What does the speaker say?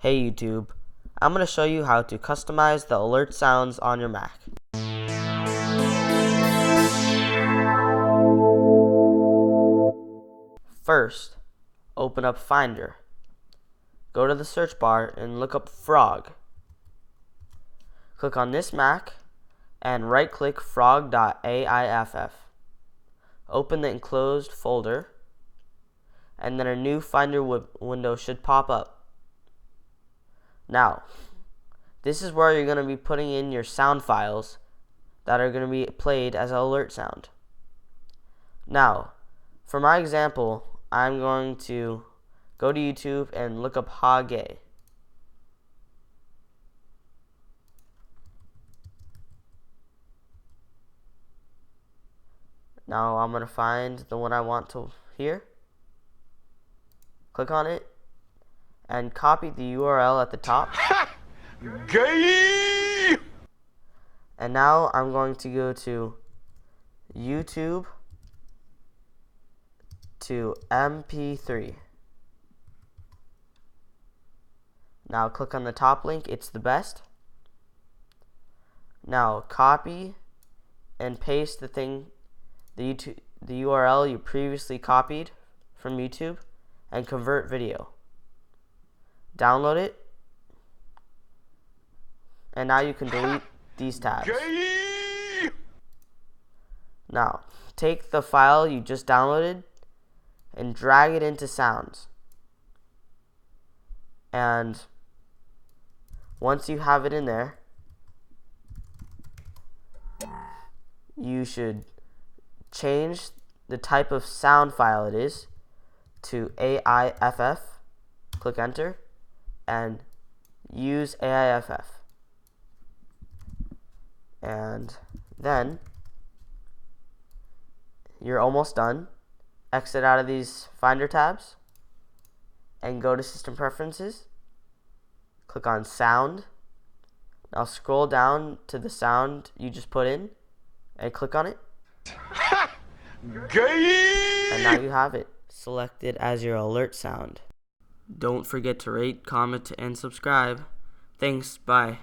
Hey YouTube, I'm going to show you how to customize the alert sounds on your Mac. First, open up Finder. Go to the search bar and look up Frog. Click on this Mac and right-click frog.aiff. Open the enclosed folder, and then a new Finder window should pop up. Now, this is where you're going to be putting in your sound files that are going to be played as an alert sound. Now, for my example, I'm going to go to YouTube and look up Ha Gay. Now I'm going to find the one I want to hear. Click on it and copy the URL at the top. Gay! And now I'm going to go to YouTube to MP3. Now click on the top link, it's the best. Now copy and paste the URL you previously copied from YouTube and convert video. Download it, and now you can delete these tabs. Gay! Now, take the file you just downloaded and drag it into Sounds. And once you have it in there, you should change the type of sound file it is to AIFF. Click enter and use AIFF. And then you're almost done. Exit out of these Finder tabs and go to System Preferences. Click on Sound. Now scroll down to the sound you just put in and click on it. Gay! And now you have it selected as your alert sound. Don't forget to rate, comment, and subscribe. Thanks, bye.